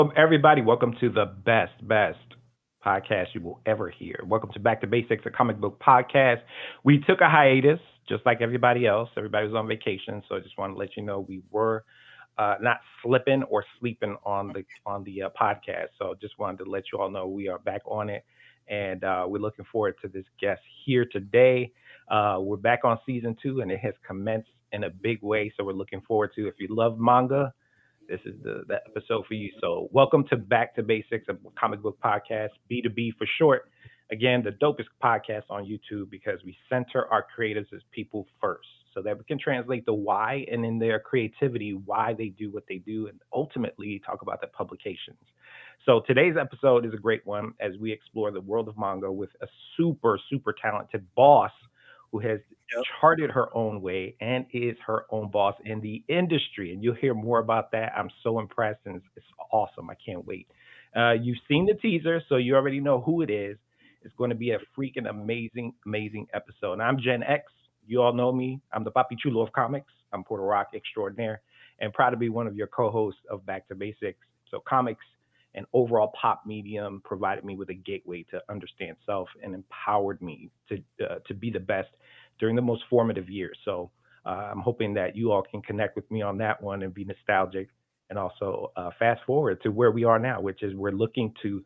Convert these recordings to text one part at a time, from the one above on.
Everybody. Welcome to the best podcast you will ever hear. Welcome to Back to Basics, a comic book podcast. We took a hiatus, just like everybody else. Everybody was on vacation, so I just want to let you know we were not slipping or sleeping on the podcast. So just wanted to let you all know we are back on it, and we're looking forward to this guest here today. We're back on season two, and it has commenced in a big way. So we're looking forward to. If you love manga, this is the episode for you. So, welcome to Back to Basics, a comic book podcast, B2B for short. Again, the dopest podcast on YouTube because we center our creators as people first so that we can translate the why and in their creativity, why they do what they do, and ultimately talk about the publications. So, today's episode is a great one as we explore the world of manga with a super talented boss who has Yep. charted her own way and is her own boss in the industry. And you'll hear more about that. I'm so impressed and it's awesome. I can't wait. You've seen the teaser, so you already know who it is. It's going to be a freaking amazing episode. And I'm Gen X. You all know me. I'm the Papi Chulo of comics. I'm Puerto Rock extraordinaire and proud to be one of your co hosts of Back to Basics. So, comics and overall pop medium provided me with a gateway to understand self and empowered me to be the best during the most formative years. So I'm hoping that you all can connect with me on that one and be nostalgic, and also fast forward to where we are now, which is we're looking to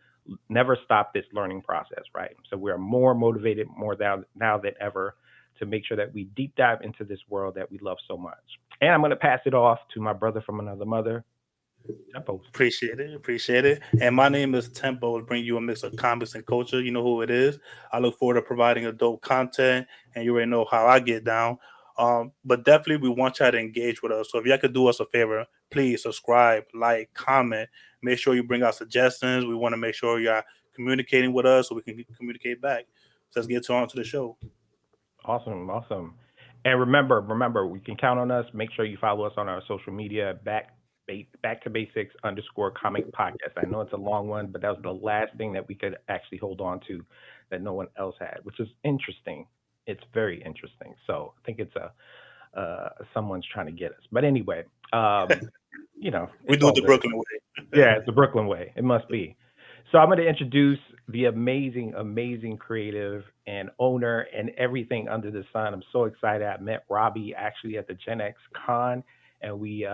never stop this learning process, right? So we're more motivated more now than ever to make sure that we deep dive into this world that we love so much. And I'm going to pass it off to my brother from another mother, Tempos. Appreciate it. And my name is Tempo. To bring you a mix of comics and culture. You know who it is. I look forward to providing adult content, and you already know how I get down. But definitely, we want y'all to engage with us. So if y'all could do us a favor, please subscribe, like, comment. Make sure you bring out suggestions. We want to make sure y'all communicating with us so we can communicate back. So let's get on to the show. Awesome. And remember, we can count on us. Make sure you follow us on our social media. Back to basics underscore comic podcast. I know it's a long one, but that was the last thing that we could actually hold on to that no one else had, which is interesting. It's very interesting. So I think it's a someone's trying to get us. But anyway, We it's do it all the good. Brooklyn way. Yeah, it's the Brooklyn way. It must be. So I'm going to introduce the amazing creative and owner and everything under the sun. I'm so excited. I met Robbie actually at the Gen X Con, and we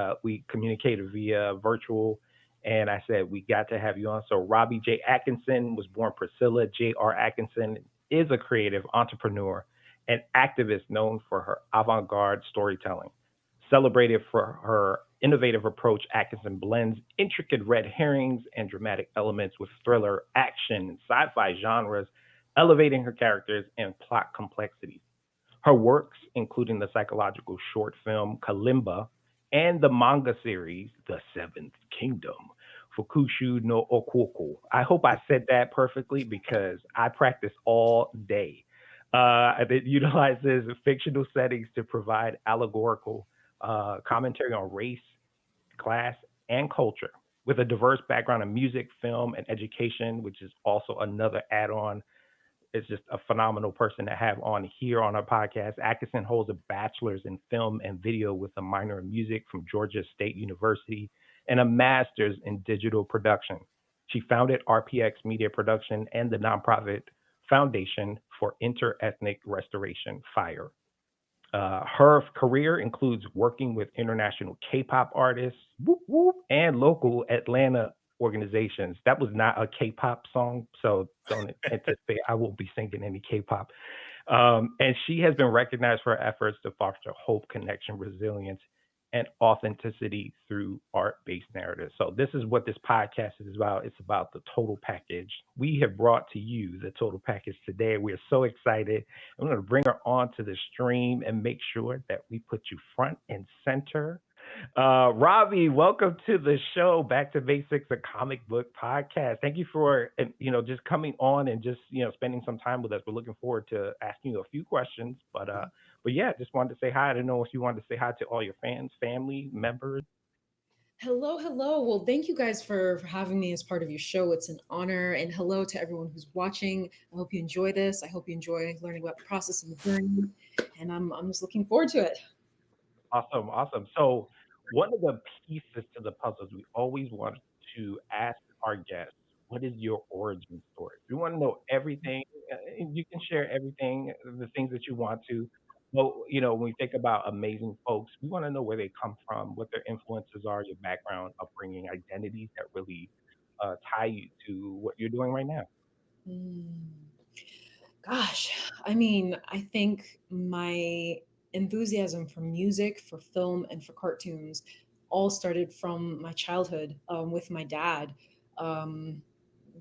communicated via virtual. And I said we got to have you on. So Robbie J. Atkinson was born Priscilla J.R. Atkinson, is a creative entrepreneur and activist known for her avant-garde storytelling. Celebrated for her innovative approach, Atkinson blends intricate red herrings and dramatic elements with thriller, action, and sci fi genres, elevating her characters and plot complexities. Her works, including the psychological short film Kalimba and the manga series The Seventh Kingdom, Fukushu no Okoko. I hope I said that perfectly because I practice all day. It utilizes fictional settings to provide allegorical commentary on race, class, and culture with a diverse background in music, film, and education, which is also another add on. Is just a phenomenal person to have on here on our podcast. Atkinson holds a bachelor's in film and video with a minor in music from Georgia State University and a master's in digital production. She founded RPX Media Production and the nonprofit Foundation for Interethnic Restoration, FIRE. Her career includes working with international K-pop artists, whoop, whoop, and local Atlanta organizations. That was not a K-pop song, so don't anticipate I won't be singing any K-pop. And she has been recognized for her efforts to foster hope, connection, resilience, and authenticity through art-based narratives. So this is what this podcast is about. It's about the total package. We have brought to you the total package today. We are so excited. I'm going to bring her onto the stream and make sure that we put you front and center. Robbie, welcome to the show, Back to Basics, a comic book podcast. Thank you for just coming on and just spending some time with us. We're looking forward to asking you a few questions, but yeah, just wanted to say hi. I don't know if you wanted to say hi to all your fans, family members. Hello. Well, thank you guys for having me as part of your show. It's an honor. And hello to everyone who's watching. I hope you enjoy this. I hope you enjoy learning about the process and the journey. And I'm just looking forward to it. Awesome. So one of the pieces to the puzzles we always want to ask our guests, what is your origin story? We want to know everything. And you can share everything, the things that you want to. But when we think about amazing folks, we want to know where they come from, what their influences are, your background, upbringing, identities that really tie you to what you're doing right now. Mm. Gosh, I mean, I think my enthusiasm for music, for film, and for cartoons all started from my childhood with my dad. Um,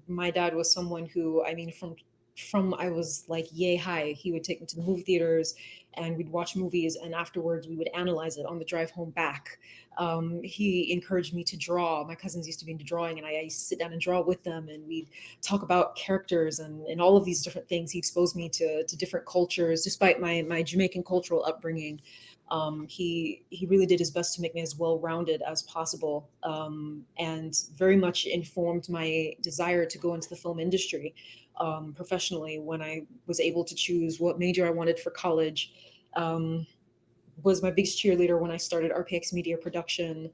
my dad was someone who, I mean, from I was like yay high, he would take me to the movie theaters and we'd watch movies, and afterwards we would analyze it on the drive home back. He encouraged me to draw. My cousins used to be into drawing, and I used to sit down and draw with them, and we'd talk about characters and all of these different things. He exposed me to different cultures, despite my Jamaican cultural upbringing. He really did his best to make me as well rounded as possible, and very much informed my desire to go into the film industry professionally. When I was able to choose what major I wanted for college, um, was my biggest cheerleader when I started RPX Media Production.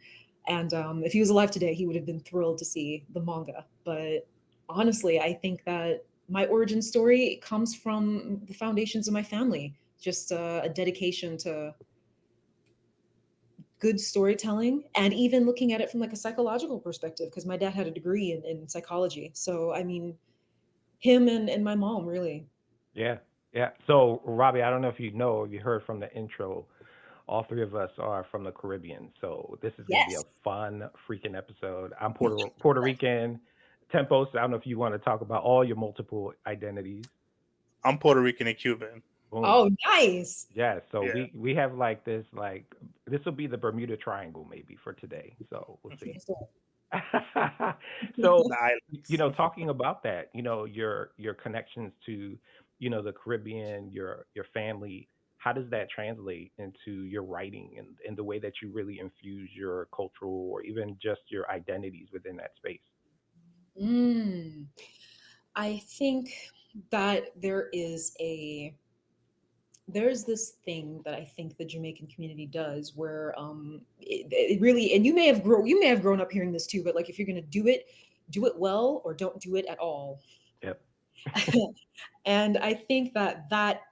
And if he was alive today, he would have been thrilled to see the manga. But honestly, I think that my origin story comes from the foundations of my family, just a dedication to good storytelling, and even looking at it from like a psychological perspective, because my dad had a degree in psychology. So I mean, him and my mom really. Yeah, yeah. So, Robbie, I don't know if you know or you heard from the intro. All three of us are from the Caribbean, so this is going to be a Yes. fun freaking episode. I'm Puerto Rican. Tempos. I don't know if you want to talk about all your multiple identities. I'm Puerto Rican and Cuban. Boom. Oh, nice. Yeah. So Yeah. we have like this will be the Bermuda Triangle maybe for today. So we'll see. So, So, The islands. talking about that, your connections to, the Caribbean, your family, how does that translate into your writing and the way that you really infuse your cultural or even just your identities within that space? mm, I think that there's this thing that I think the Jamaican community does where it really, and you may have grown up hearing this too, but like if you're gonna do it well or don't do it at all. Yep. And I think that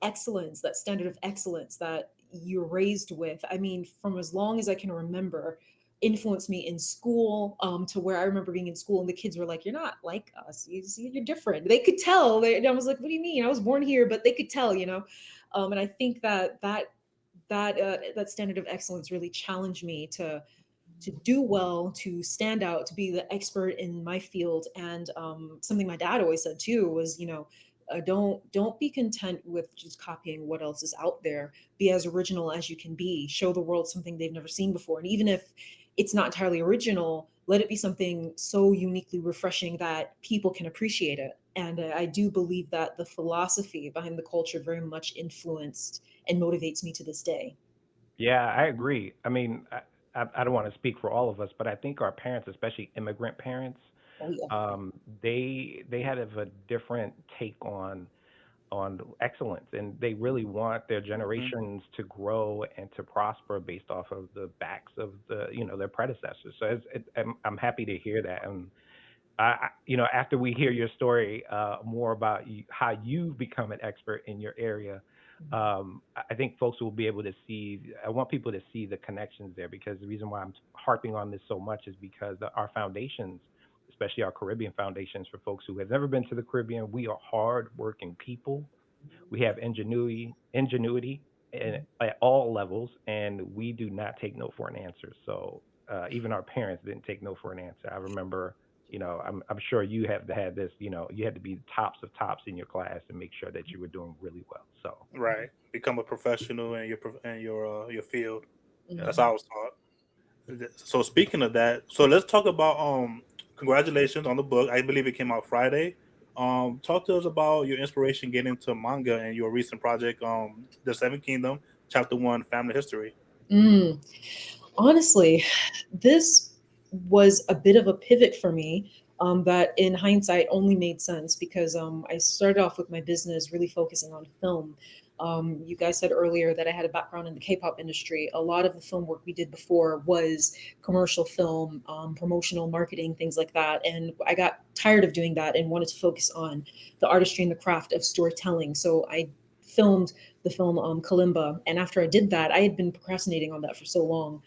excellence, that standard of excellence that you're raised with, I mean, from as long as I can remember, influenced me in school, to where I remember being in school and the kids were like, "You're not like us. You see, you're different." They could tell. And I was like, "What do you mean? I was born here," but they could tell, you know. And I think that standard of excellence really challenged me to do well, to stand out, to be the expert in my field. And something my dad always said too was, don't be content with just copying what else is out there. Be as original as you can be. Show the world something they've never seen before, and even if it's not entirely original, let it be something so uniquely refreshing that people can appreciate it. And I do believe that the philosophy behind the culture very much influenced and motivates me to this day. Yeah, I agree. I mean, I don't want to speak for all of us, but I think our parents, especially immigrant parents, Oh yeah. they had a different take on excellence, and they really want their Hmm. generations to grow and to prosper based off of the backs of their predecessors. So I'm happy to hear that. And after we hear your story more about how you've become an expert in your area, I think folks will be able to see. I want people to see the connections there, because the reason why I'm harping on this so much is because our foundations, especially our Caribbean foundations, for folks who have never been to the Caribbean, we are hard-working people. We have ingenuity at all levels, and we do not take no for an answer. So even our parents didn't take no for an answer. I remember, I'm sure you have had this. You had to be the tops of tops in your class and make sure that you were doing really well. So Right. Become a professional in your field. That's Mhm. how I was taught. So speaking of that, so let's talk about congratulations on the book. I believe it came out Friday. Talk to us about your inspiration getting into manga and your recent project, The Seven Kingdom, Chapter One, Family History. Mm. Honestly, this was a bit of a pivot for me, that in hindsight only made sense because I started off with my business really focusing on film. You guys said earlier that I had a background in the K-pop industry. A lot of the film work we did before was commercial film, promotional marketing, things like that. And I got tired of doing that and wanted to focus on the artistry and the craft of storytelling. So I filmed the film Kalimba. And after I did that, I had been procrastinating on that for so long,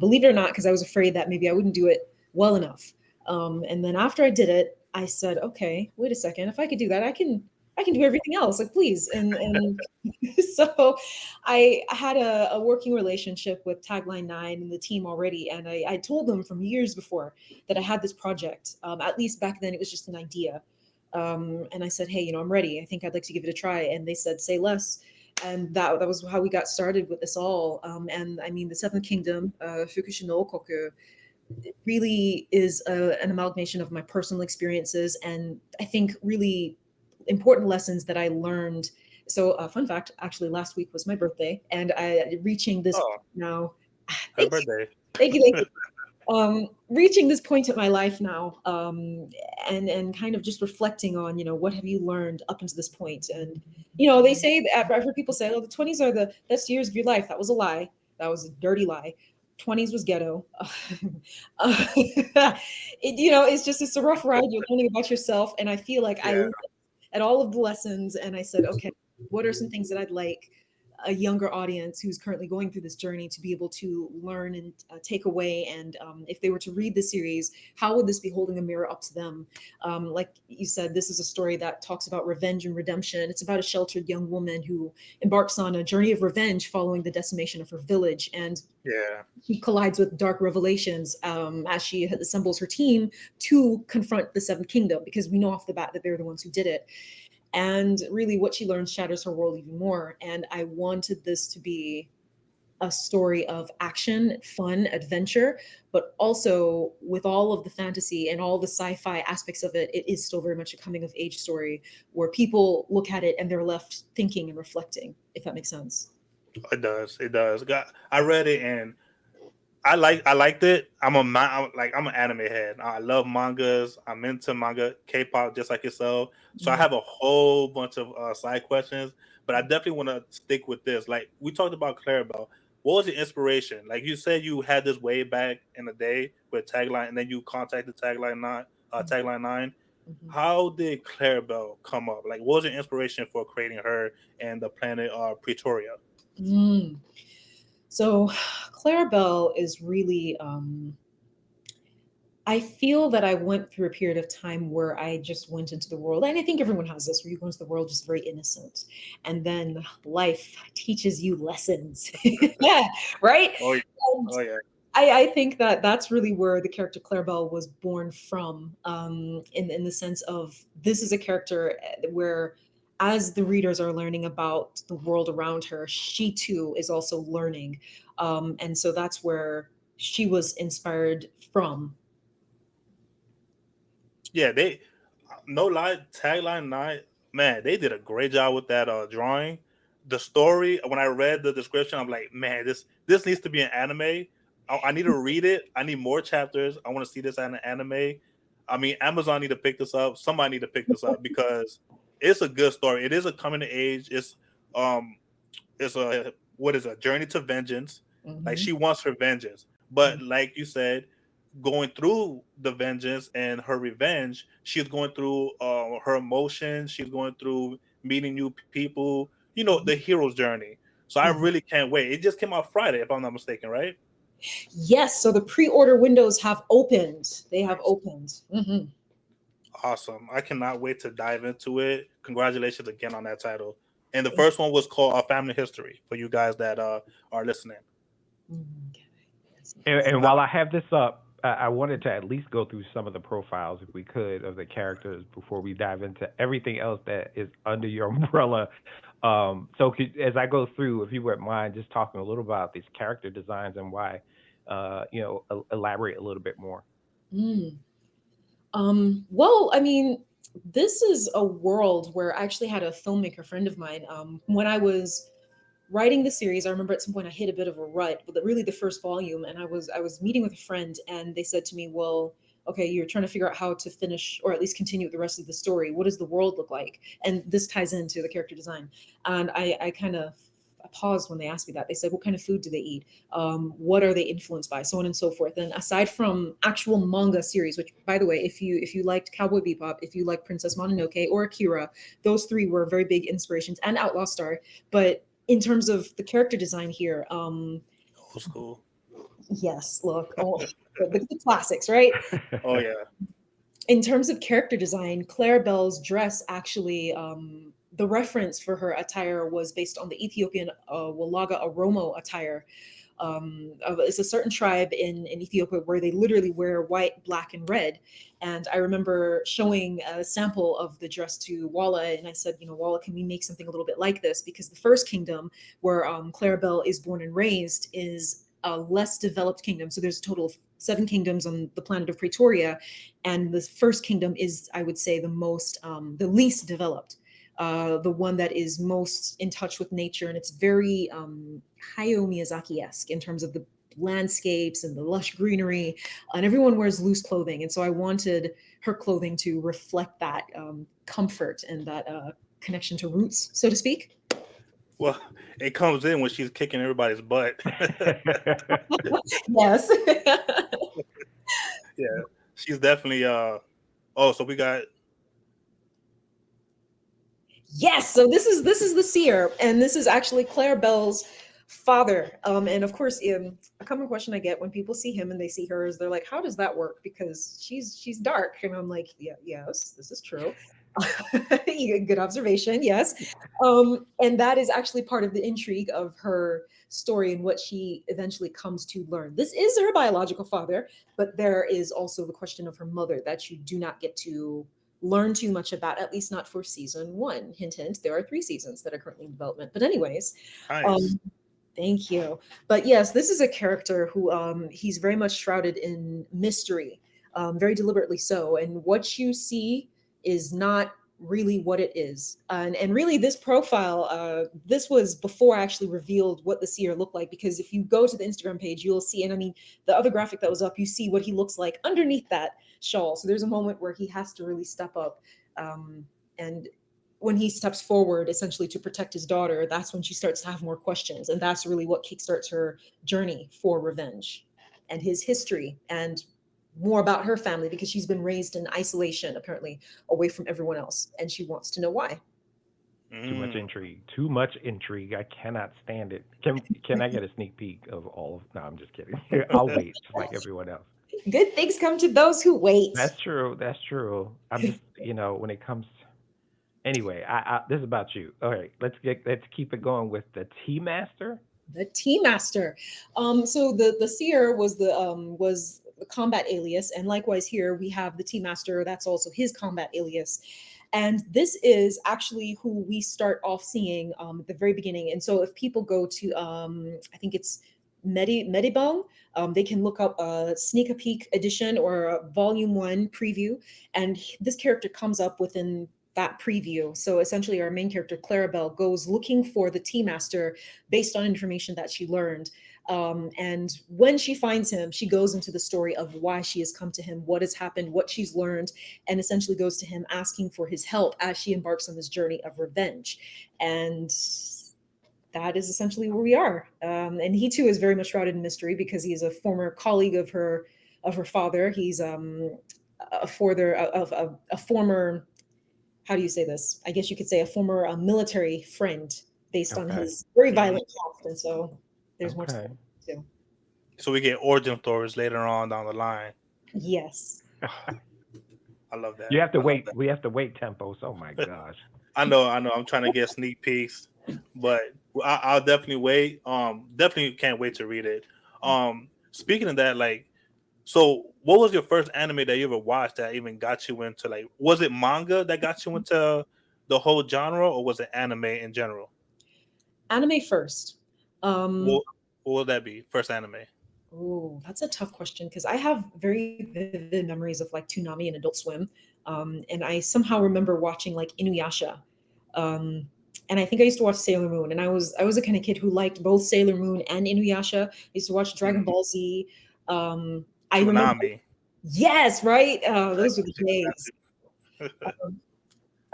believe it or not, because I was afraid that maybe I wouldn't do it well enough. And then after I did it, I said, okay, wait a second. If I could do that, I can do everything else. Like, please. And so I had a working relationship with Tagline 9 and the team already. And I told them from years before that I had this project. At least back then, it was just an idea. And I said, hey, I'm ready. I think I'd like to give it a try. And they said, say less. And that was how we got started with this all. And I mean, the Seventh Kingdom, Fukushino Koku, really is an amalgamation of my personal experiences and I think really important lessons that I learned. So, fun fact, actually, last week was my birthday, and I reaching this Oh, now. happy Thank you, birthday. thank you, thank you. Reaching this point at my life now, and kind of just reflecting on, what have you learned up until this point? And they say that I've heard people say, "Oh, the 20s are the best years of your life." That was a lie. That was a dirty lie. 20s was ghetto. It's a rough ride. You're learning about yourself, and I feel like I Yeah. looked at all of the lessons, and I said, okay, what are some things that I'd like a younger audience who's currently going through this journey to be able to learn and take away. And if they were to read the series, how would this be holding a mirror up to them? Like you said, this is a story that talks about revenge and redemption. It's about a sheltered young woman who embarks on a journey of revenge following the decimation of her village. And Yeah. she collides with dark revelations as she assembles her team to confront the Seventh Kingdom, because we know off the bat that they're the ones who did it. And really, what she learns shatters her world even more. And I wanted this to be a story of action, fun, adventure, but also with all of the fantasy and all the sci-fi aspects of it, it is still very much a coming of age story where people look at it and they're left thinking and reflecting, if that makes sense. It does. It does. I read it and I liked it. I'm an anime head. I love mangas. I'm into manga, K-pop, just like yourself. So I Mm. have a whole bunch of side questions, but I definitely want to stick with this. Like we talked about Claribel. What was the inspiration? Like you said, you had this way back in the day with Tagline, and then you contacted Tagline 9. Mhm. How did Claribel come up? Like, what was the inspiration for creating her and the planet Pretoria? Mm. So Claribel is really I feel that I went through a period of time where I just went into the world, and I think everyone has this, where you go into the world just very innocent, and then life teaches you lessons, yeah, right? Oh yeah. And Oh yeah. I think that that's really where the character Claribel was born from, in the sense of this is a character where, as the readers are learning about the world around her, she too is also learning, and so that's where she was inspired from. Yeah, they no lie, tagline 9, man, they did a great job with that drawing. The story, when I read the description, I'm like, man, this needs to be an anime. I need to read it. I need more chapters. I want to see this as an anime. I mean, Amazon need to pick this up. Somebody need to pick this up because it's a good story. It is a coming to age. Um it's a what is a journey to vengeance. Like Mhm. she wants her vengeance, but like you said, going through the vengeance and her revenge, she's going through her emotions. She's going through meeting new people. You know, the hero's journey. So I Mhm. really can't wait. It just came out Friday, if I'm not mistaken, right? Yes, so the pre-order windows have opened. They have Nice. opened. Mhm. Awesome. I cannot wait to dive into it. Congratulations again on that title. And the Thank first one was called Family History for you guys that are listening. you. Mhm. Okay. Yes, yes. And while I have this up, I wanted to at least go through some of the profiles, if we could, of the characters before we dive into everything else that is under your umbrella. As I go through, if you wouldn't mind, just talking a little about these character designs and why, elaborate a little bit more. Mm. Well, I mean, this is a world where I actually had a filmmaker friend of mine. When I was writing the series, I remember at some point I hit a bit of a rut, but really the first volume, and I was meeting with a friend, and they said to me, "Well, okay, you're trying to figure out how to finish or at least continue the rest of the story. What does the world look like? And this ties into the character design. And I kind of paused when they asked me that. They said, what kind of food do they eat? What are they influenced by? So on and so forth. And aside from actual manga series, which by the way, if you liked Cowboy Bebop, if you like Princess Mononoke or Akira, those three were very big inspirations, and Outlaw Star. But in terms of the character design here, Old school. yes, look, oh, the classics, right? Oh yeah. In terms of character design, Claribel's dress actually, the reference for her attire was based on the Ethiopian Walaga Oromo attire. It's a certain tribe in Ethiopia where they literally wear white, black, and red. And I remember showing a sample of the dress to Walla, and I said, Walla, can we make something a little bit like this? Because the first kingdom, where Claribel is born and raised, is a less developed kingdom. So there's a total of 7 kingdoms on the planet of Pretoria, and the first kingdom is, I would say, the least developed, the one that is most in touch with nature, and it's very Hayao Miyazaki-esque in terms of the landscapes and the lush greenery, and everyone wears loose clothing, and so I wanted her clothing to reflect that comfort and that connection to roots, so to speak. Well, it comes in when she's kicking everybody's butt. Yes. Yeah, she's definitely. Oh, so we got. Yes, so this is the seer, and this is actually Claribel's father. And of course, a common question I get when people see him and they see her is they're like, "How does that work?" Because she's dark, and I'm like, "Yeah, yes, this is true." Good observation. Yes, and that is actually part of the intrigue of her story and what she eventually comes to learn. This is her biological father, but there is also the question of her mother that you do not get to learn too much about, at least not for season one. Hint, hint, there are 3 seasons that are currently in development. But anyways, Nice. um, thank you. But yes, this is a character who he's very much shrouded in mystery, very deliberately so. And what you see is not really what it is. And really, this profile, this was before I actually revealed what the seer looked like. Because if you go to the Instagram page, you'll see, and I mean, the other graphic that was up, you see what he looks like underneath that shawl. So there's a moment where he has to really step up. And when he steps forward, essentially to protect his daughter, that's when she starts to have more questions. And that's really what kickstarts her journey for revenge and his history and more about her family, because she's been raised in isolation, apparently, away from everyone else. And she wants to know why. Too much Mm. intrigue. Too much intrigue. I cannot stand it. Can I get a sneak peek of all of? No, I'm just kidding. I'll wait, just like everyone else. Good things come to those who wait. That's true. That's true. I'm just, when it comes. Anyway, this is about you. All right, let's keep it going with the Tea Master. The Tea Master. So the seer was the combat alias, and likewise here we have the Tea Master. That's also his combat alias, and this is actually who we start off seeing at the very beginning. And so if people go to I think it's Medibong, they can look up a sneak a peek edition or a volume 1 preview, and this character comes up within that preview. So essentially, our main character, Claribel, goes looking for the Tea Master based on information that she learned. And when she finds him, she goes into the story of why she has come to him, what has happened, what she's learned, and essentially goes to him asking for his help as she embarks on this journey of revenge. And that is essentially where we are. And he too is very much shrouded in mystery because he is a former colleague of her father. He's a former, how do you say this? I guess you could say a former military friend based on Okay. his very Mhm. violent past. And so there's more to Okay. that too. So we get origin stories later on down the line. Yes. I love that. You have to I love wait. that. We have to wait tempos. Oh my gosh. I know. I know. I'm trying to get sneak peeks, but I'll definitely wait. Definitely can't wait to read it. Speaking of that, like, so what was your first anime that you ever watched that even got you into, like, was it manga that got you into the whole genre, or was it anime in general? Anime first. Um, What what would that be? First anime. oh, that's a tough question because I have very vivid memories of like Toonami and Adult Swim. And I somehow remember watching like Inuyasha. Um, and I think I used to watch Sailor Moon, and I was a kind of kid who liked both Sailor Moon and Inuyasha. I used to watch Dragon Mm. Ball Z. I remember, Toonami. Yes, right. Like, Those were the days. got Um,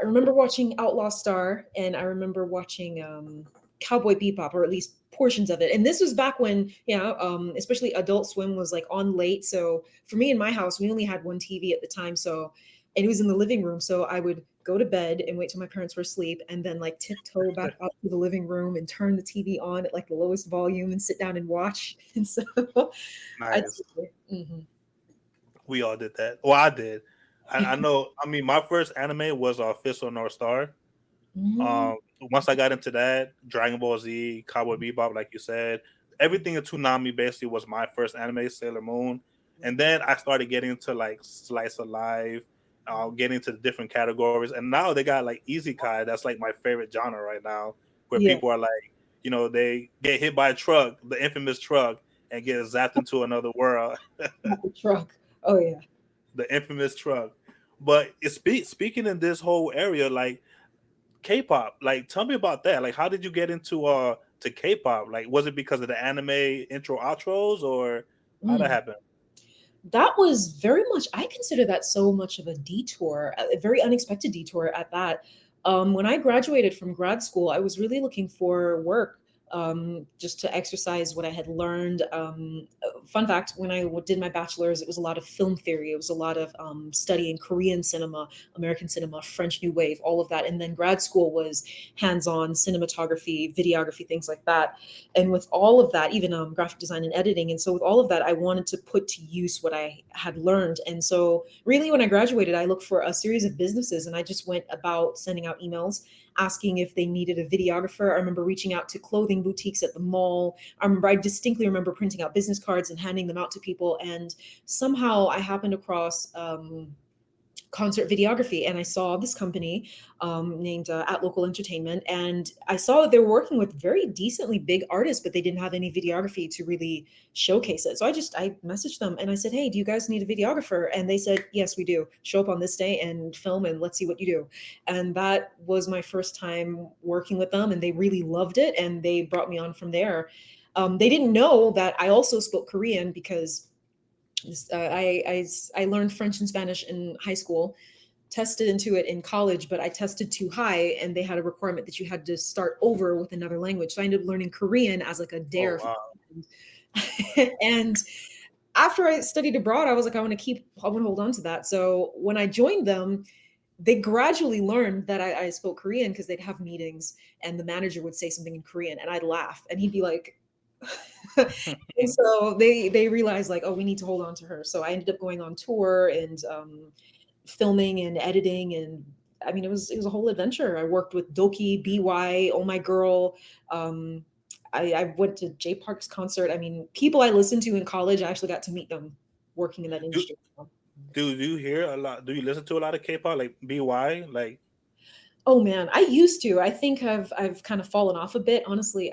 I remember watching Outlaw Star, and I remember watching Cowboy Bebop, or at least portions of it. And this was back when, especially Adult Swim was like on late. So for me in my house, we only had one TV at the time. So, and it was in the living room. So I would go to bed and wait till my parents were asleep, and then like tiptoe back up to the living room and turn the TV on at like the lowest volume and sit down and watch. And so I'd nice. say, mhm. We all did that. Well, I did. I know. I mean, my first anime was Fist of North Star. Mm, Um, Once I got into that, Dragon Ball Z, Cowboy Bebop, like you said, everything in Toonami basically was my first anime, Sailor Moon, and then I started getting into like Slice of Life, getting into the different categories, and now they got like Isekai. That's like my favorite genre right now, where yeah, people are like, they get hit by a truck, the infamous truck, and get zapped into another world, the truck. Oh yeah. the infamous truck. But speaking in this whole area, like K-pop. Like, tell me about that. Like, how did you get into to K-pop? Like, was it because of the anime intro outros, or how that Mm. happened? That was very much, I consider that so much of a detour, a very unexpected detour at that. When I graduated from grad school, I was really looking for work, just to exercise what I had learned. Fun fact, when I did my bachelor's, it was a lot of film theory. It was a lot of studying Korean cinema, American cinema, French New Wave, all of that. And then grad school was hands-on cinematography, videography, things like that. And with all of that, even graphic design and editing, and so with all of that, I wanted to put to use what I had learned. And so really when I graduated, I looked for a series of businesses, and I just went about sending out emails asking if they needed a videographer. I remember reaching out to clothing boutiques at the mall. I distinctly remember printing out business cards and handing them out to people. And somehow I happened across concert videography, and I saw this company named At Local Entertainment, and I saw that they were working with very decently big artists, but they didn't have any videography to really showcase it. So I messaged them and I said, hey, do you guys need a videographer? And they said, yes, we do. Show up on this day and film, and let's see what you do. And that was my first time working with them, and they really loved it, and they brought me on from there. They didn't know that I also spoke Korean, because I learned French and Spanish in high school, tested into it in college, but I tested too high, and they had a requirement that you had to start over with another language. So I ended up learning Korean as like a Oh dare. wow, And after I studied abroad, I was like, I want to hold on to that. So when I joined them, they gradually learned that I spoke Korean, because they'd have meetings and the manager would say something in Korean and I'd laugh and he'd be like, and so they realized like, oh, we need to hold on to her. So I ended up going on tour and filming and editing, and I mean it was a whole adventure. I worked with Doki, BY, Oh My Girl. Um, I went to Jay Park's concert. I mean, people I listened to in college, I actually got to meet them working in that do industry. do you hear a lot? Do you listen to a lot of K-pop, like BY? Like, Oh man, I used to. I think I've kind of fallen off a bit, honestly.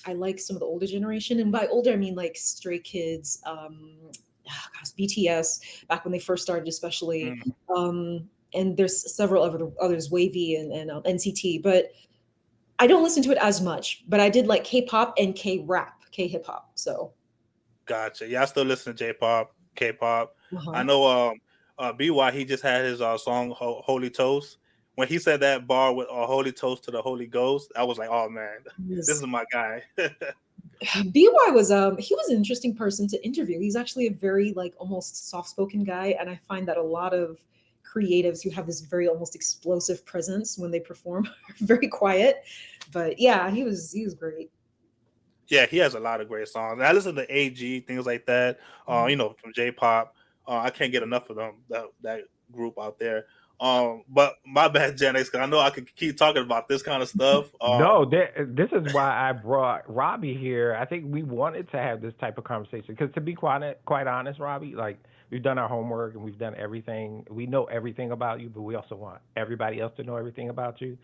I like some of the older generation, and by older I mean like Stray Kids, gosh, BTS back when they first started, especially. mm, And there's several other others, Wavy and NCT, but I don't listen to it as much. But I did like K-pop and K-rap, K-hip hop. So, gotcha. Yeah, I still listen to J-pop, K-pop. I uh-huh. know. BY, he just had his song "Holy Toast." When he said that bar with a holy toast to the Holy Ghost, I was like, "Oh man, this is my guy." BY was he was an interesting person to interview. He's actually a very like almost soft-spoken guy, and I find that a lot of creatives who have this very almost explosive presence when they perform are very quiet. But yeah, he was great. Yeah, he has a lot of great songs. I listen to AG, things like that. Mhm. From J-pop. I can't get enough of them. That group out there. But my bad, Janice, because I know I could keep talking about this kind of stuff. No, this is why I brought Robbie here. I think we wanted to have this type of conversation because, to be quite honest, Robbie, like we've done our homework and we've done everything. We know everything about you, but we also want everybody else to know everything about you.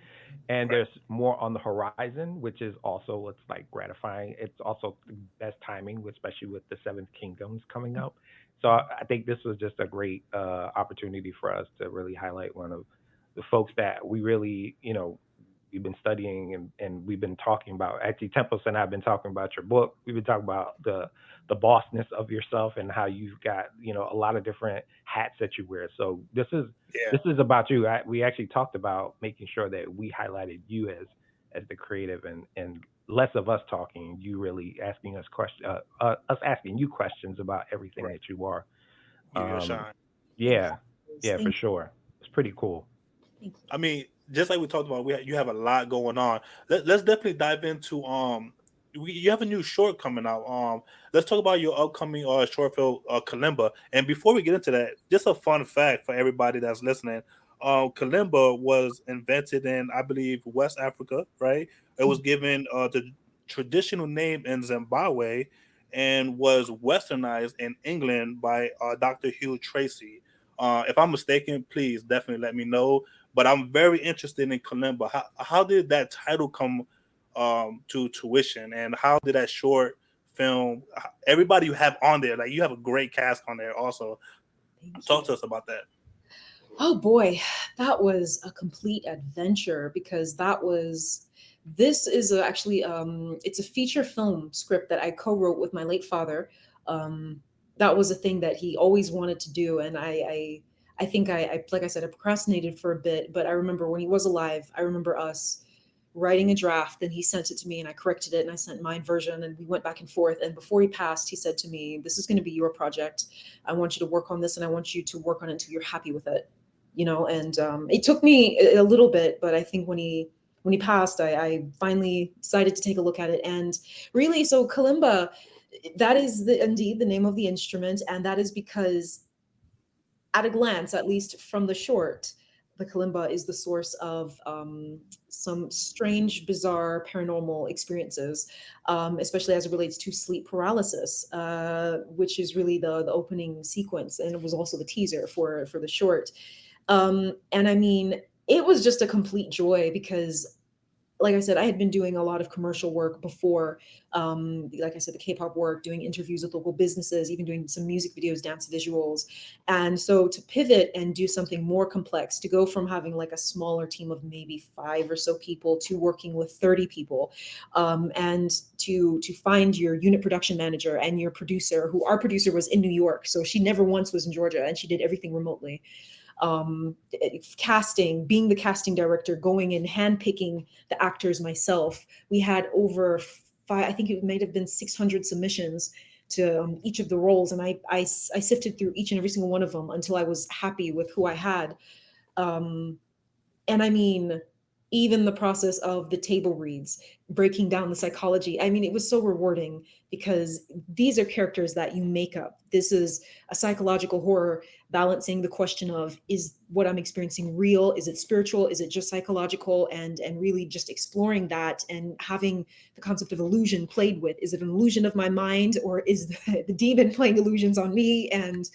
And Right. there's more on the horizon, which is also it's like gratifying. It's also the best timing, especially with the Seventh Kingdoms coming up. So I think this was just a great opportunity for us to really highlight one of the folks that we really, we've been studying and we've been talking about, actually Tempest and I've been talking about your book. We've been talking about the bossness of yourself and how you've got, a lot of different hats that you wear. So Yeah, this is about you. We actually talked about making sure that we highlighted you as the creative, and less of us talking, you really asking us questions, us asking you questions about everything right. that you are. You your Um, shine. Thank yeah, you. yeah, for Thank sure. It's pretty cool. thank you. I mean, just like we talked about, you have a lot going on. Let's definitely dive into you have a new short coming out. Let's talk about your upcoming short film Kalimba. And before we get into that, just a fun fact for everybody that's listening. Kalimba was invented in, I believe, West Africa, right? It was given the traditional name in Zimbabwe and was westernized in England by Dr. Hugh Tracy. If I'm mistaken, please definitely let me know, but I'm very interested in Kalimba. How did that title come to tuition, and how did that short film? Everybody you have on there, like you have a great cast on there. Also, Thank talk you. to us about that. Oh boy, that was a complete adventure because this is actually it's a feature film script that I co-wrote with my late father. Um, that was a thing that he always wanted to do, and I think I like I said I procrastinated for a bit, but I remember when he was alive, I remember us writing a draft, and he sent it to me, and I corrected it, and I sent my version, and we went back and forth. And before he passed, he said to me, "This is going to be your project. I want you to work on this, and I want you to work on it until you're happy with it." And it took me a little bit, but I think when he passed, I finally decided to take a look at it. And really, so Kalimba, that is indeed the name of the instrument, and that is because at a glance, at least from the short, the kalimba is the source of some strange, bizarre paranormal experiences, especially as it relates to sleep paralysis, which is really the opening sequence, and it was also the teaser for the short. And I mean, it was just a complete joy because like I said, I had been doing a lot of commercial work before. Like I said, the K-pop work, doing interviews with local businesses, even doing some music videos, dance visuals. And so to pivot and do something more complex, to go from having like a smaller team of maybe 5 or so people to working with 30 people, and to find your unit production manager and your producer, who our producer was in New York, so she never once was in Georgia, and she did everything remotely. Casting, being the casting director, going and handpicking the actors myself. We had over five, I think it might have been 600 submissions to each of the roles. And I sifted through each and every single one of them until I was happy with who I had. Um, and I mean, even the process of the table reads, breaking down the psychology, I mean, it was so rewarding because these are characters that you make up. This is a psychological horror, balancing the question of, is what I'm experiencing real, is it spiritual, is it just psychological, and really just exploring that and having the concept of illusion played with. Is it an illusion of my mind, or is the demon playing illusions on me? And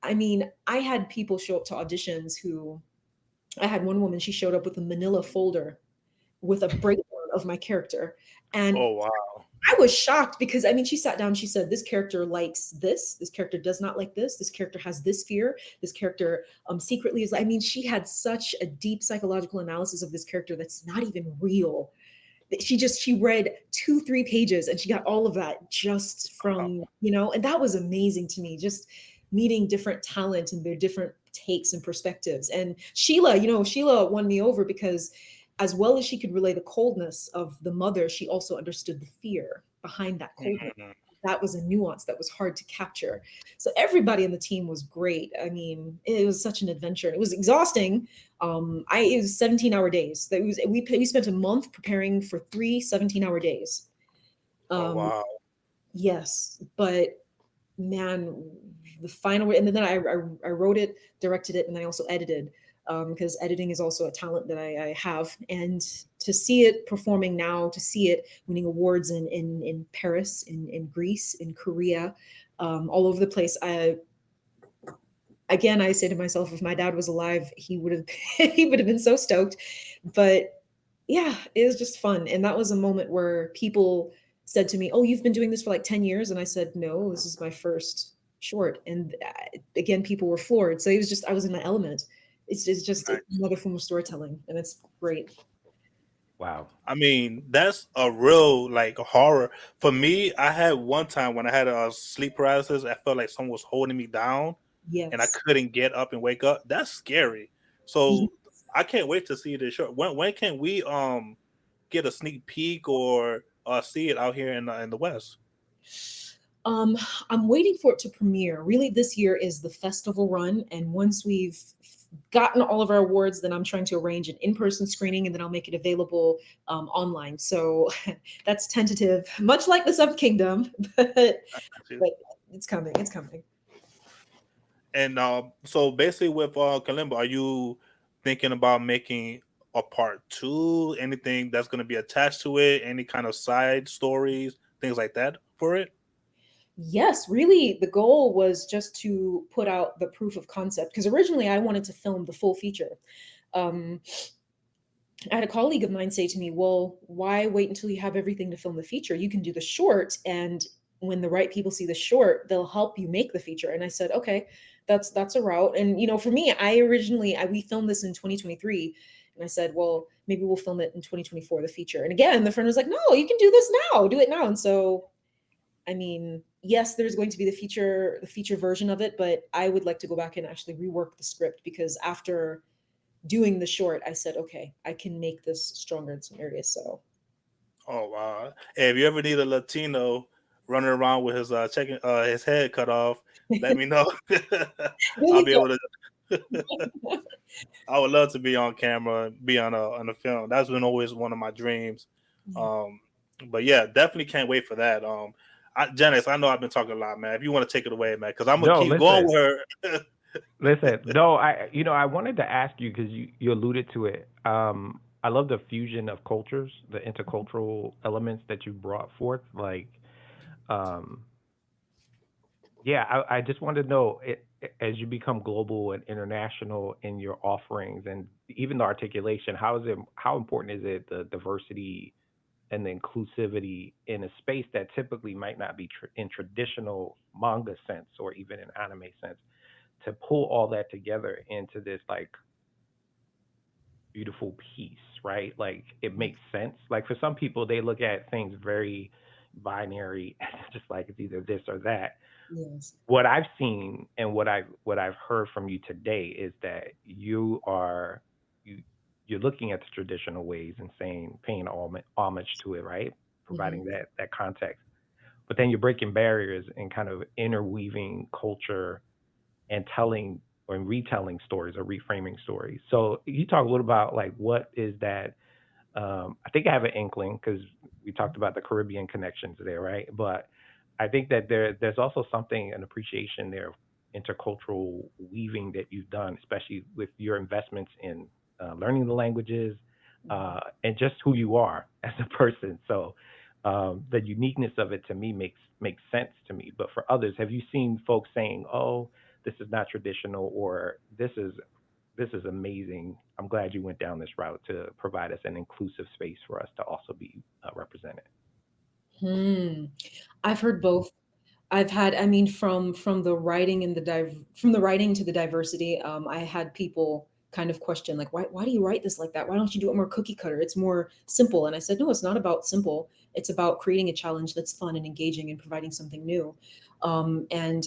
I mean, I had people show up to auditions who, I had one woman, she showed up with a manila folder with a breakdown of my character. And Oh wow, I was shocked because I mean, she sat down, she said, this character likes this character does not like this character has this fear, this character secretly is, I mean, she had such a deep psychological analysis of this character that's not even real. She read 2-3 pages and she got all of that just from, and that was amazing to me, just meeting different talent and their different takes and perspectives. And Sheila won me over because as well as she could relay the coldness of the mother, she also understood the fear behind that coldness. Mhm. That was a nuance that was hard to capture. So everybody on the team was great. I mean, it was such an adventure. It was exhausting. It was 17-hour days. That was we spent a month preparing for 3 17-hour days. Oh Um, wow. yes, but man, the final, and then I wrote it, directed it, and I also edited, because editing is also a talent that I have. And to see it performing now, to see it winning awards in Paris, in Greece, in Korea, all over the place. I say to myself, if my dad was alive, he would have he would have been so stoked. But yeah, it was just fun. And that was a moment where people said to me, "Oh, you've been doing this for like 10 years." And I said, "No, this is my first short." And again, people were floored. So it was just, I was in my element. It's just Nice. another form of storytelling, and it's great. Wow. I mean, that's a real like horror. For me, I had one time when I had a sleep paralysis. I felt like someone was holding me down, and I Yes. couldn't get up and wake up. That's scary. So Yes. I can't wait to see this show. When can we get a sneak peek or see it out here in the West? Um, I'm waiting for it to premiere. Really, this year is the festival run, and once we've gotten all of our awards, then I'm trying to arrange an in-person screening, and then I'll make it available online. So that's tentative, much like the Seventh Kingdom, but it's coming. It's coming. And so basically, with Kalimba, are you thinking about making a part two? Anything that's going to be attached to it? Any kind of side stories, things like that for it? Yes, really, the goal was just to put out the proof of concept because originally I wanted to film the full feature. Um, I had a colleague of mine say to me, "Well, why wait until you have everything to film the feature? You can do the short, and when the right people see the short, they'll help you make the feature." And I said, "Okay, that's a route." And for me, we filmed this in 2023, and I said, "Well, maybe we'll film it in 2024, the feature." And again, the friend was like, "No, you can do this now. Do it now." And so, I mean, yes, there's going to be the feature version of it, but I would like to go back and actually rework the script because after doing the short, I said, okay, I can make this stronger in some areas. So Oh wow! Hey, if you ever need a Latino running around with his head cut off, let me know. there I'll you be able to. go. I would love to be on camera, be on a film. That's been always one of my dreams. Yeah. Um, but yeah, definitely can't wait for that. Janice, I know I've been talking a lot, man. If you want to take it away, man, because I'm gonna No, keep going listen. with her. Listen. No, I wanted to ask you because you alluded to it. I love the fusion of cultures, the intercultural elements that you brought forth. Like, um, yeah, I just wanted to know as you become global and international in your offerings and even the articulation, how important is it the diversity and the inclusivity in a space that typically might not be in traditional manga sense or even in anime sense to pull all that together into this like beautiful piece, right? Like it makes sense. Like for some people, they look at things very binary, just like it's either this or that. Yes. What I've seen and what I've heard from you today is that you you're looking at the traditional ways and saying paying homage to it, right? Hmm. Providing that context, but then you're breaking barriers and kind of interweaving culture and telling or retelling stories or reframing stories. So you talk a little about like what is that? I think I have an inkling because we talked about the Caribbean connections there, right? But I think that there's also something an appreciation there of intercultural weaving that you've done, especially with your investments in learning the languages and just who you are as a person. So the uniqueness of it to me makes sense to me. But for others, have you seen folks saying, "Oh, this is not traditional," or "This is amazing. I'm glad you went down this route to provide us an inclusive space for us to also be represented." Hmm. I've heard both. I've had, I mean, from the writing and from the writing to the diversity. I had people kind of question like, why do you write this like that? Why don't you do it more cookie cutter? It's more simple. And I said, no, it's not about simple. It's about creating a challenge that's fun and engaging and providing something new. And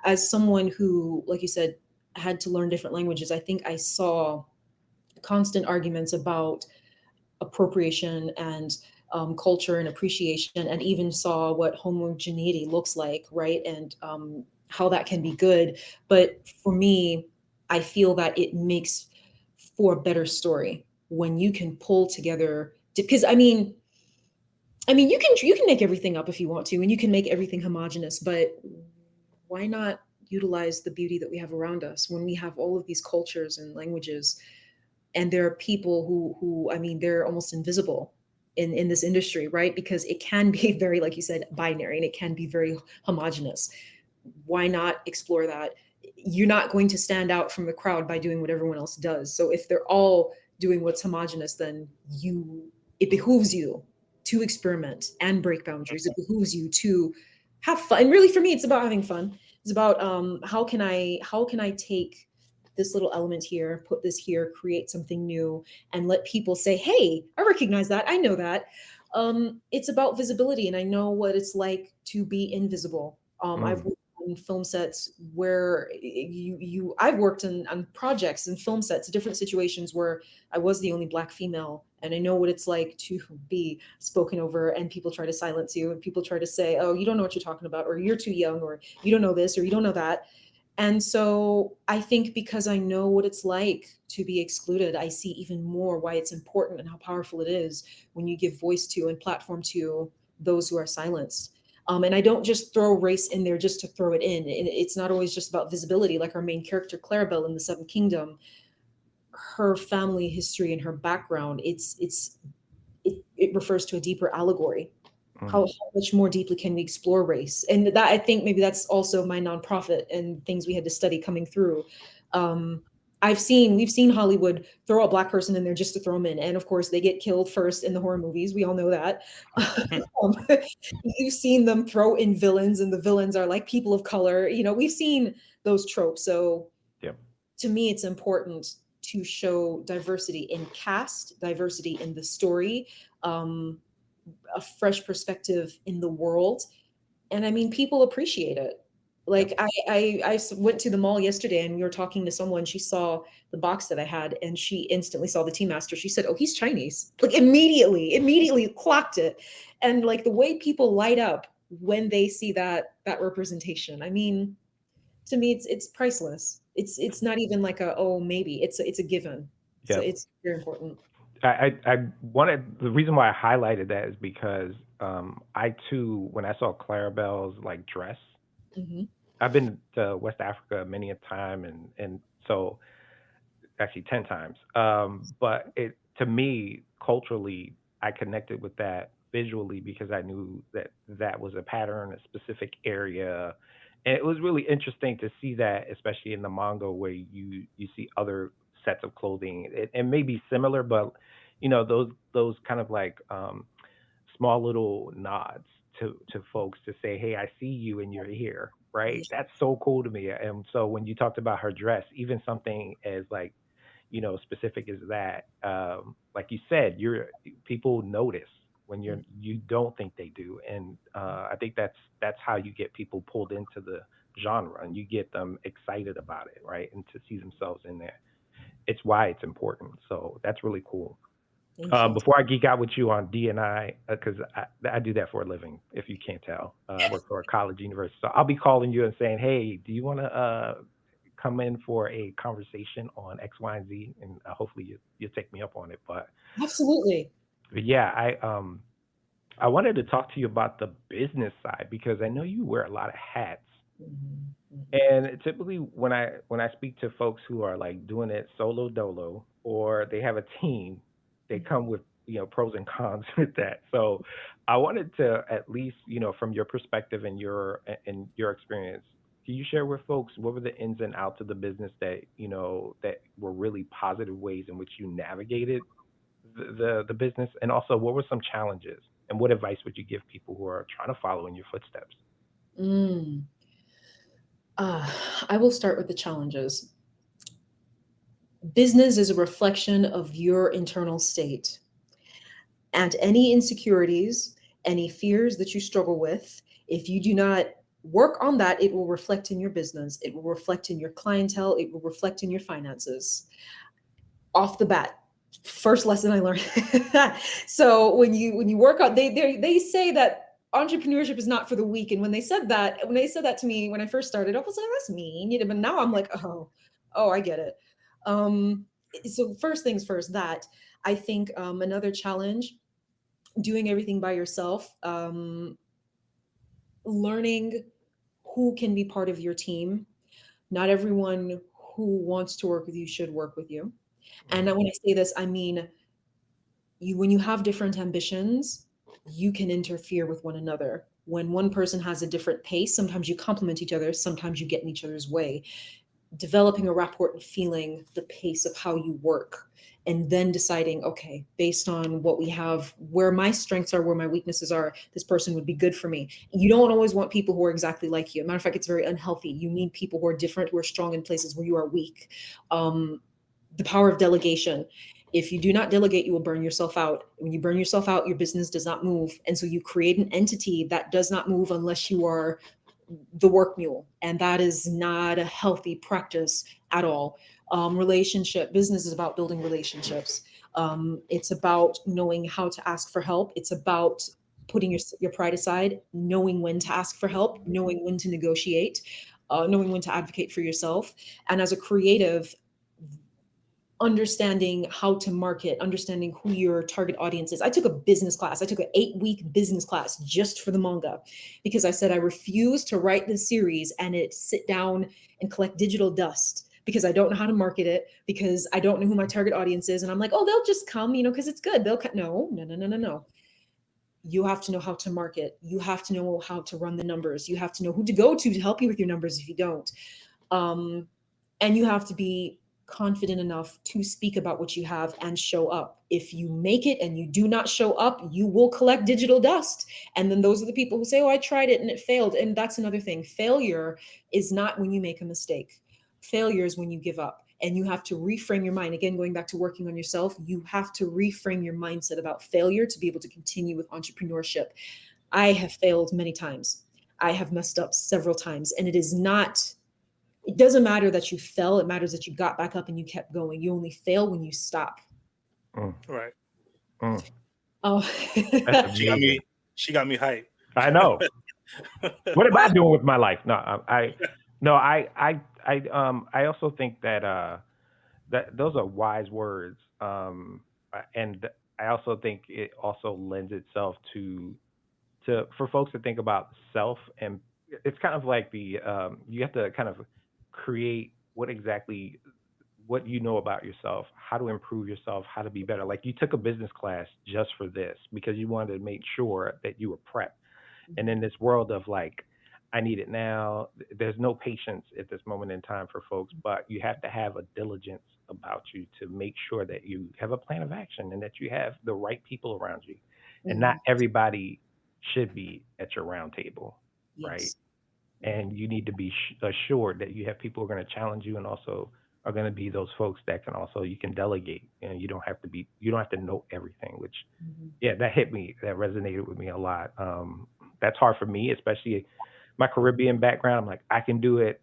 as someone who, like you said, had to learn different languages, I think I saw constant arguments about appropriation and culture and appreciation, and even saw what homogeneity looks like, right? And how that can be good. But for me, I feel that it makes for a better story when you can pull together. Because I mean, you can make everything up if you want to, and you can make everything homogenous. But why not utilize the beauty that we have around us when we have all of these cultures and languages, and there are people who I mean, they're almost invisible in this industry, right? Because it can be very, like you said, binary, and it can be very homogenous. Why not explore that? You're not going to stand out from the crowd by doing what everyone else does. So if they're all doing what's homogenous, then it behooves you to experiment and break boundaries. It behooves you to have fun. And really, for me, it's about having fun. It's about how can I take this little element here, put this here, create something new, and let people say, hey, I recognize that, I know that. It's about visibility, and I know what it's like to be invisible. I've Mm, worked on film sets where I've worked on projects and film sets, different situations where I was the only Black female, and I know what it's like to be spoken over, and people try to silence you, and people try to say, oh, you don't know what you're talking about, or you're too young, or you don't know this, or you don't know that. And so I think because I know what it's like to be excluded, I see even more why it's important and how powerful it is when you give voice to and platform to those who are silenced. And I don't just throw race in there just to throw it in. And it's not always just about visibility. Like our main character, Claribel in the Seventh Kingdom, her family history and her background, it refers to a deeper allegory. How mm, much more deeply can we explore race? And that, I think maybe that's also my nonprofit and things we had to study coming through. Um, we've seen Hollywood throw a Black person in there just to throw them in, and of course they get killed first in the horror movies. We all know that. um, you've seen them throw in villains, and the villains are like people of color. We've seen those tropes. So yep. to me, it's important to show diversity in cast, diversity in the story, um, a fresh perspective in the world. And I mean, people appreciate it. Yep. Like I went to the mall yesterday, and we were talking to someone. She saw the box that I had, and she instantly saw the tea master. She said, oh, he's Chinese. Like immediately clocked it. And like the way people light up when they see that representation, I mean, to me, it's priceless. It's not even like a, oh, maybe. It's a given. So Yep. it's very important. I wanted the reason why I highlighted that is because I too, when I saw Clarabelle's like dress, Hmm. I've been to West Africa many a time, and so actually 10 times. But it to me culturally, I connected with that visually because I knew that that was a pattern, a specific area, and it was really interesting to see that, especially in the manga where you see other sets of clothing. It may be similar, but those kind of like small little nods to folks to say, "Hey, I see you and you're here." Right? Yeah. That's so cool to me. And so when you talked about her dress, even something as like specific as that, like you said, people notice when you don't think they do, and I think that's how you get people pulled into the genre and you get them excited about it, right? And to see themselves in there, it's why it's important. So that's really cool. Thank you. Before I geek out with you on D&I, because I do that for a living, if you can't tell. I work for a college university. So I'll be calling you and saying, hey, do you want to come in for a conversation on X, Y, and Z? And hopefully you'll take me up on it. Absolutely. But yeah, I wanted to talk to you about the business side because I know you wear a lot of hats. Mhm, mhm, And typically, when I speak to folks who are like doing it solo dolo or they have a team, they mhm. come with pros and cons with that. So I wanted to at least from your perspective and your experience, can you share with folks what were the ins and outs of the business that that were really positive ways in which you navigated the business, and also what were some challenges, and what advice would you give people who are trying to follow in your footsteps? Mm. I will start with the challenges. Business is a reflection of your internal state, and any insecurities, any fears that you struggle with, if you do not work on that, it will reflect in your business. It will reflect in your clientele. It will reflect in your finances. Off the bat, first lesson I learned. So when you work on, they say that entrepreneurship is not for the weak. And when they said that to me when I first started, I was like, that's mean. But now I'm like, oh, I get it. Um, so first things first, that I think another challenge, doing everything by yourself, learning who can be part of your team. Not everyone who wants to work with you should work with you. And Mm, when I say this, I mean, when you have different ambitions, you can interfere with one another. When one person has a different pace, sometimes you complement each other, sometimes you get in each other's way. developing a rapport and feeling the pace of how you work, and then deciding, okay, based on what we have, where my strengths are, where my weaknesses are, this person would be good for me. You don't always want people who are exactly like you. Matter of fact, it's very unhealthy. You need people who are different, who are strong in places where you are weak. The power of delegation. If you do not delegate, you will burn yourself out. When you burn yourself out, your business does not move. And so you create an entity that does not move unless you are the work mule. And that is not a healthy practice at all. Relationship business is about building relationships. It's about knowing how to ask for help. It's about putting your pride aside, knowing when to ask for help, knowing when to negotiate, knowing when to advocate for yourself. And as a creative, understanding how to market, understanding who your target audience is. I took a business class. I took an 8-week business class just for the manga, because I said I refuse to write this series and it sit down and collect digital dust, because I don't know how to market it, because I don't know who my target audience is. And I'm like, oh, they'll just come, because it's good. They'll come. No, no, no, no, no, no. You have to know how to market. You have to know how to run the numbers. You have to know who to go to help you with your numbers if you don't. And you have to be confident enough to speak about what you have and show up. If you make it and you do not show up, you will collect digital dust. And then those are the people who say, oh, I tried it and it failed. And that's another thing. Failure is not when you make a mistake. Failure is when you give up. And you have to reframe your mind. Again, going back to working on yourself, you have to reframe your mindset about failure to be able to continue with entrepreneurship. I have failed many times. I have messed up several times. And it doesn't matter that you fell. It matters that you got back up and you kept going. You only fail when you stop. Mm, Right. mm. Oh, That's She got amazing. me. She got me hyped. I know. What am I doing with my life? No, no, I also think that that those are wise words. And I also think it also lends itself to for folks to think about self, and it's kind of like the you have to kind of create what you know about yourself, how to improve yourself, how to be better. Like you took a business class just for this because you wanted to make sure that you were prepped. And in this world of like, I need it now, there's no patience at this moment in time for folks, but you have to have a diligence about you to make sure that you have a plan of action and that you have the right people around you. And not mhm. everybody should be at your round table, right? Yes. And you need to be assured that you have people who are going to challenge you and also are going to be those folks that can also you can delegate, and you don't have to know everything, which Mhm. yeah, that hit me, that resonated with me a lot. That's hard for me, especially my Caribbean background. I'm like, I can do it.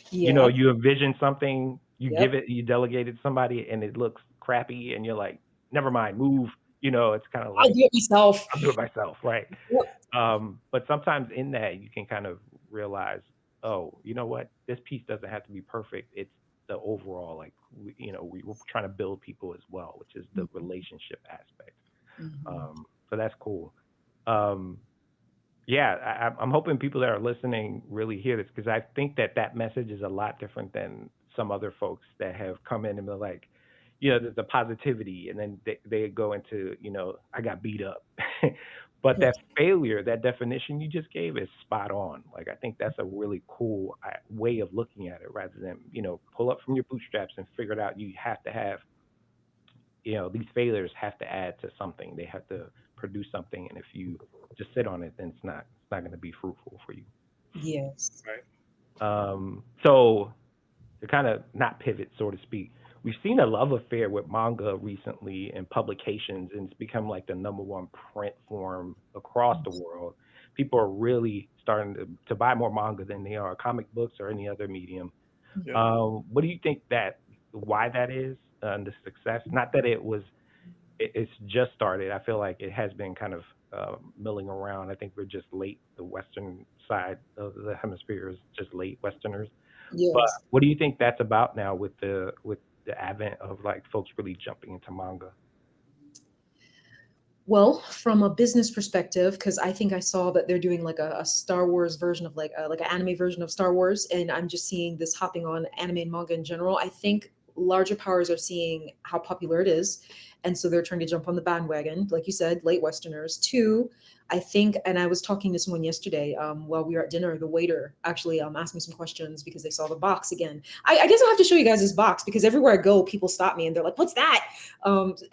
Yeah. You envision something, Yep. you delegate it to somebody and it looks crappy and you're like, never mind, move. It's kind of I'll like do it myself. I'll do it myself, right? Yep. But sometimes in that you can kind of realize, oh, you know what? This piece doesn't have to be perfect. It's the overall, like, we're trying to build people as well, which is the Mhm. relationship aspect. Mhm. So that's cool. Um, yeah, I'm hoping people that are listening really hear this because I think that message is a lot different than some other folks that have come in and be like, there's the positivity, and then they go into, I got beat up. But that failure, that definition you just gave is spot on. Like, I think that's a really cool way of looking at it rather than, pull up from your bootstraps and figure it out. You have to have, these failures have to add to something. They have to produce something. And if you just sit on it, then it's not going to be fruitful for you. Yes. Right. So to kind of not pivot, so to speak, we've seen a love affair with manga recently in publications, and it's become like the number one print form across the world. People are really starting to buy more manga than they are comic books or any other medium. Yep. What do you think why that is, and the success? Not that it's just started. I feel like it has been kind of milling around. I think we're just late. The western side of the hemisphere is just late Westerners. But Yes. what do you think that's about now with the advent of like folks really jumping into manga? Well, from a business perspective, because I think I saw that they're doing like a Star Wars version of like an anime version of Star Wars, and I'm just seeing this hopping on anime and manga in general. I think larger powers are seeing how popular it is, and so they're trying to jump on the bandwagon, like you said, late Westerners. Two, I think, and I was talking to someone yesterday while we were at dinner. The waiter actually asked me some questions because they saw the box again. I guess I'll have to show you guys this box because everywhere I go, people stop me and they're like, "What's that?"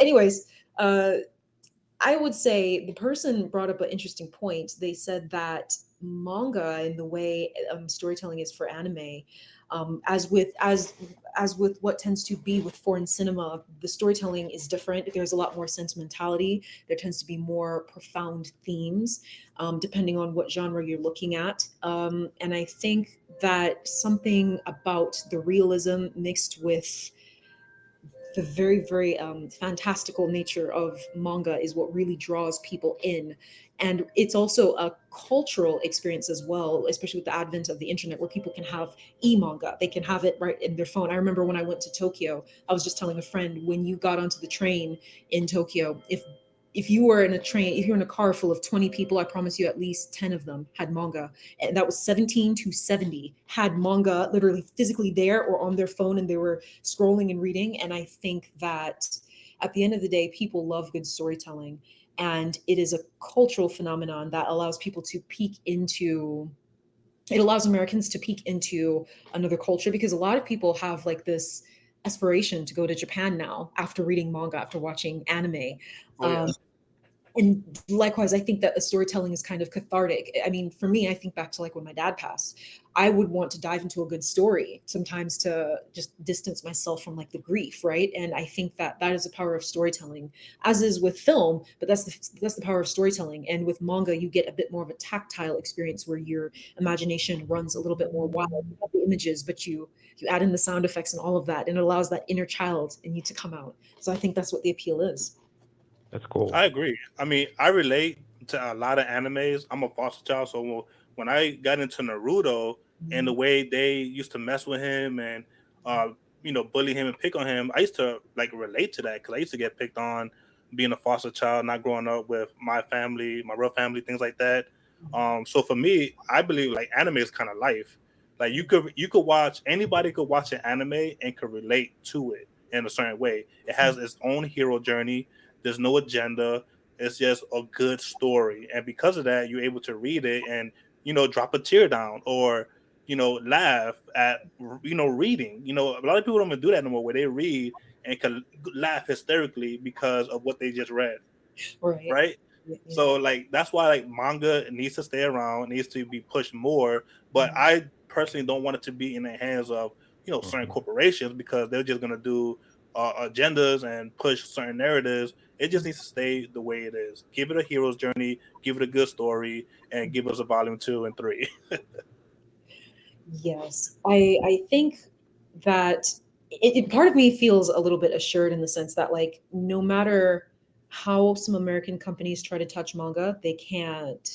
Anyways, I would say the person brought up an interesting point. They said that manga and the way storytelling is for anime, as with what tends to be with foreign cinema, the storytelling is different. There's a lot more sentimentality. There tends to be more profound themes, depending on what genre you're looking at. And I think that something about the realism mixed with the very very fantastical nature of manga is what really draws people in, and it's also a cultural experience as well, especially with the advent of the internet where people can have e-manga. They can have it right in their phone. I remember when I went to Tokyo, I was just telling a friend, when you got onto the train in Tokyo, if you were in a train, if you're in a car full of 20 people, I promise you at least 10 of them had manga. And that was 17 to 70 had manga literally physically there or on their phone, and they were scrolling and reading. And I think that at the end of the day, people love good storytelling. And it is a cultural phenomenon that allows people to peek into, it allows Americans to peek into another culture, because a lot of people have like this aspiration to go to Japan now after reading manga, after watching anime. Oh Um, yeah. and likewise, I think that the storytelling is kind of cathartic. I mean, for me, I think back to like when my dad passed, I would want to dive into a good story sometimes to just distance myself from like the grief, right? And I think that that is the power of storytelling, as is with film, but that's the power of storytelling. And with manga, you get a bit more of a tactile experience where your imagination runs a little bit more wild. You have the images, but you add in the sound effects and all of that, and it allows that inner child in you to come out. So I think that's what the appeal is. That's cool. I agree. I mean, I relate to a lot of animes. I'm a foster child, so when I got into Naruto and the Mhm. way they used to mess with him and uh, bully him and pick on him, I used to like relate to that because I used to get picked on being a foster child, not growing up with my family, my real family, things like that. So for me, I believe like anime is kind of life. Like you could watch anybody could watch an anime and could relate to it in a certain way. It has its own hero journey. There's no agenda. It's just a good story, and because of that, you're able to read it and drop a tear down or laugh at reading. A lot of people don't even do that no more, where they read and can laugh hysterically because of what they just read, Right. right? Yeah. So like that's why like manga needs to stay around, needs to be pushed more. But Mhm. I personally don't want it to be in the hands of certain Hmm. corporations because they're just gonna do agendas and push certain narratives. It just needs to stay the way it is. Give it a hero's journey, give it a good story, and give us a volume 2 and 3. Yes, I think that part of me feels a little bit assured in the sense that like no matter how some American companies try to touch manga, they can't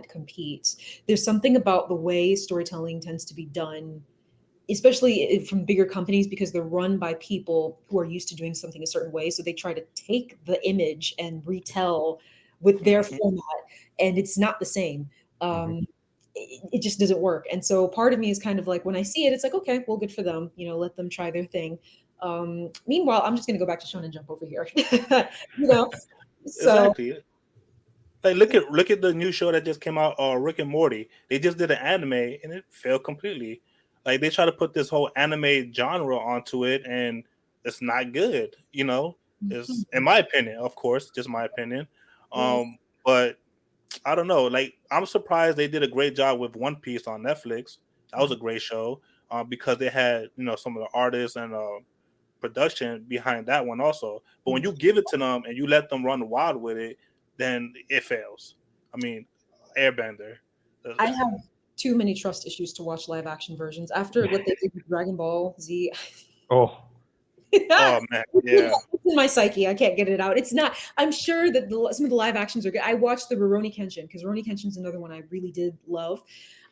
compete. There's something about the way storytelling tends to be done, especially from bigger companies, because they're run by people who are used to doing something a certain way. So they try to take the image and retell with their Hmm. format, and it's not the same. Hmm. It just doesn't work. And so part of me is kind of like, when I see it, it's like, okay, well, good for them. Let them try their thing. Meanwhile, I'm just going to go back to Shonen Jump over here. you know, so Exactly. Like look at the new show that just came out, Rick and Morty. They just did an anime and it failed completely. Like they try to put this whole anime genre onto it and it's not good. It's in Mhm. my opinion, of course, just my opinion. Yeah. But I don't know. Like I'm surprised they did a great job with One Piece on Netflix. That was a great show because they had some of the artists and production behind that one also. But when Mhm. you give it to them and you let them run wild with it, then it fails. I mean, Airbender. I have too many trust issues to watch live action versions after what they did with Dragon Ball Z. Oh, Oh man, yeah. It's in my psyche. I can't get it out. It's not. I'm sure that some of the live actions are good. I watched the Rurouni Kenshin because Rurouni Kenshin is another one I really did love.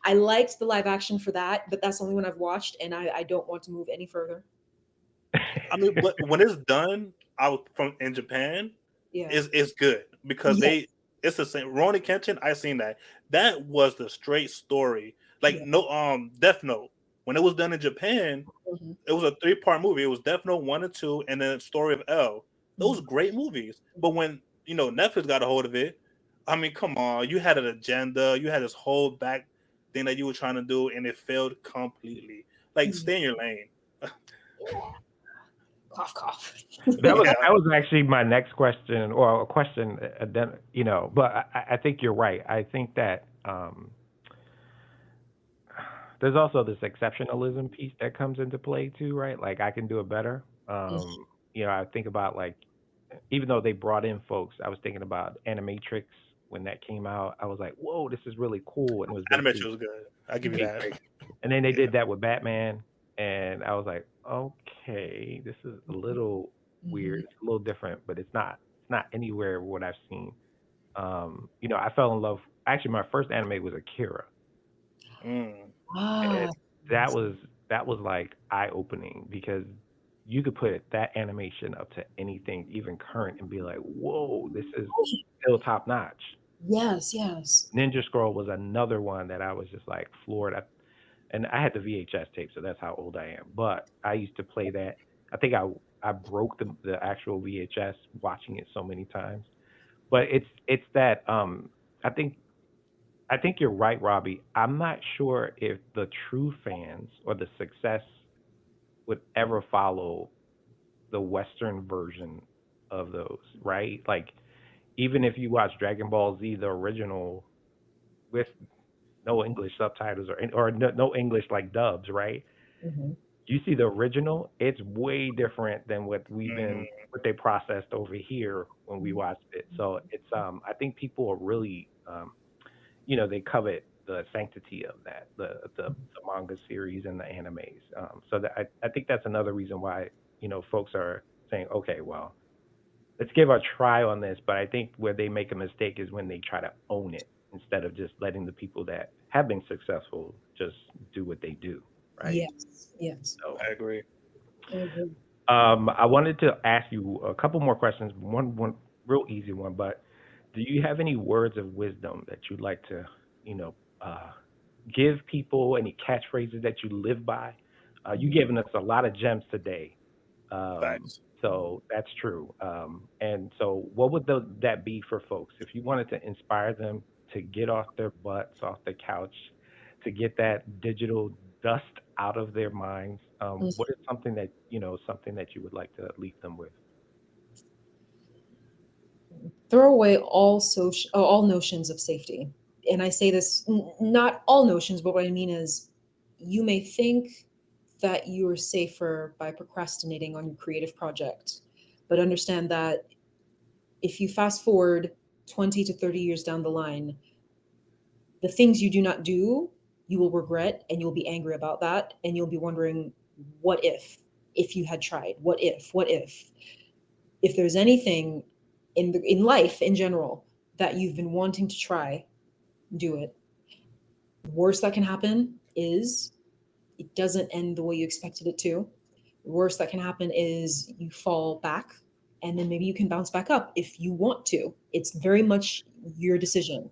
I liked the live action for that, but that's the only one I've watched, and I don't want to move any further. I mean, but when it's done out from in Japan, Yeah. it's good because Yeah. it's the same. Ronnie Kenshin, I seen that. That was the straight story. Like Yeah. no Death Note. When it was done in Japan, Mhm. it was a 3-part movie. It was Death Note 1 and 2, and then Story of L. Those Mhm. great movies. But when Netflix got a hold of it, I mean, come on, you had an agenda, you had this whole back thing that you were trying to do, and it failed completely. Like, Mm. stay in your lane. Yeah. Cough, cough. That was Yeah. that was actually my next question, or a question. Then but I think you're right. I think that there's also this exceptionalism piece that comes into play too, right? Like I can do it better. I think about like even though they brought in folks, I was thinking about Animatrix when that came out. I was like, whoa, this is really cool, and it was Animation basically was good. I give you that. Matrix. And then they Yeah. did that with Batman, and I was like, okay, this is a little weird. Mhm. It's a little different, but it's not anywhere what I've seen. I fell in love. Actually, my first anime was Akira, Mm. and Ah, that yes. was that was like eye opening because you could put that animation up to anything, even current, and be like, whoa, this is still top notch. Yes, yes. Ninja Scroll was another one that I was just like floored. And I had the VHS tape, so that's how old I am. But I used to play that. I think I broke the actual VHS watching it so many times. But it's that I think I think you're right, Robbie. I'm not sure if the true fans or the success would ever follow the Western version of those, right? Like even if you watch Dragon Ball Z, the original with no English subtitles or no English like dubs, right? Mhm. You see the original, it's way different than Hmm. what they processed over here when we Mhm. watched it. So it's I think people are really they covet the sanctity of that, the manga series and the animes. So that I think that's another reason why, folks are saying, okay, well, let's give a try on this. But I think where they make a mistake is when they try to own it instead of just letting the people that have been successful just do what they do, right? Yes, yes. So I agree. I agree. I wanted to ask you a couple more questions. One real easy one, but do you have any words of wisdom that you'd like to, you know, uh, give people? Any catchphrases that you live by? You Mhm. given us a lot of gems today, Facts. so that's true. And so, what would that be for folks if you wanted to inspire them to get off their butts, off the couch, to get that digital dust out of their minds? What is something that you would like to leave them with? Throw away all notions of safety. And I say this, not all notions, but what I mean is you may think that you are safer by procrastinating on your creative project, but understand that if you fast forward 20 to 30 years down the line, the things you do not do, you will regret and you'll be angry about that. And you'll be wondering, what if you had tried? If there's anything in life in general that you've been wanting to try, do it. The worst that can happen is it doesn't end the way you expected it to. The worst that can happen is you fall back and then maybe you can bounce back up if you want to. It's very much your decision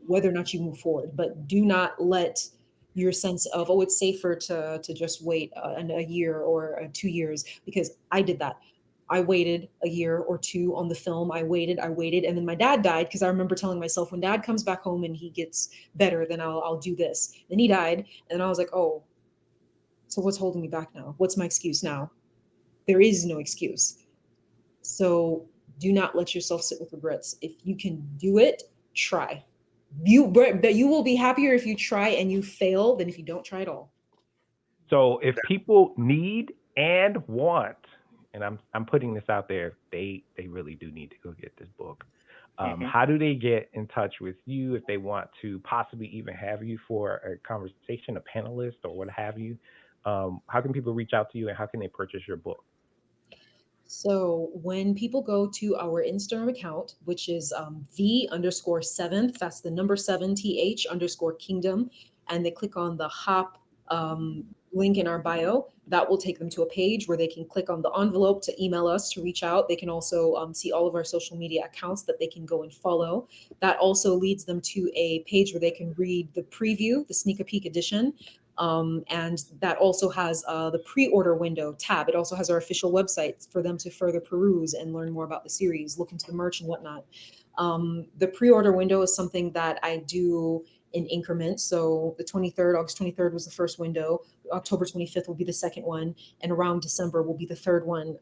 whether or not you move forward, but do not let your sense of, oh, it's safer to just wait a year or 2 years, because I did that. I waited a year or two on the film. I waited, and then my dad died because I remember telling myself, when dad comes back home and he gets better, then I'll do this. Then he died, and I was like, oh, so what's holding me back now? What's my excuse now? There is no excuse. So do not let yourself sit with regrets. If you can do it, try. But you will be happier if you try and you fail than if you don't try at all. So, if people need and want, and I'm putting this out there, they really do need to go get this book. Hmm. How do they get in touch with you if they want to possibly even have you for a conversation, a panelist, or what have you? How can people reach out to you, and how can they purchase your book? So when people go to our Instagram account, which is the underscore seventh, that's the number seven th underscore kingdom, and they click on the hop link in our bio, that will take them to a page where they can click on the envelope to email us to reach out. They can also see all of our social media accounts that they can go and follow. That also leads them to a page where they can read the preview, the sneak a peek edition. And that also has the pre-order window tab. It also has our official website for them to further peruse and learn more about the series, look into the merch and whatnot. The pre-order window is something that I do in increments. So the 23rd, August 23rd was the first window. October 25th will be the second one, and around December will be the third one,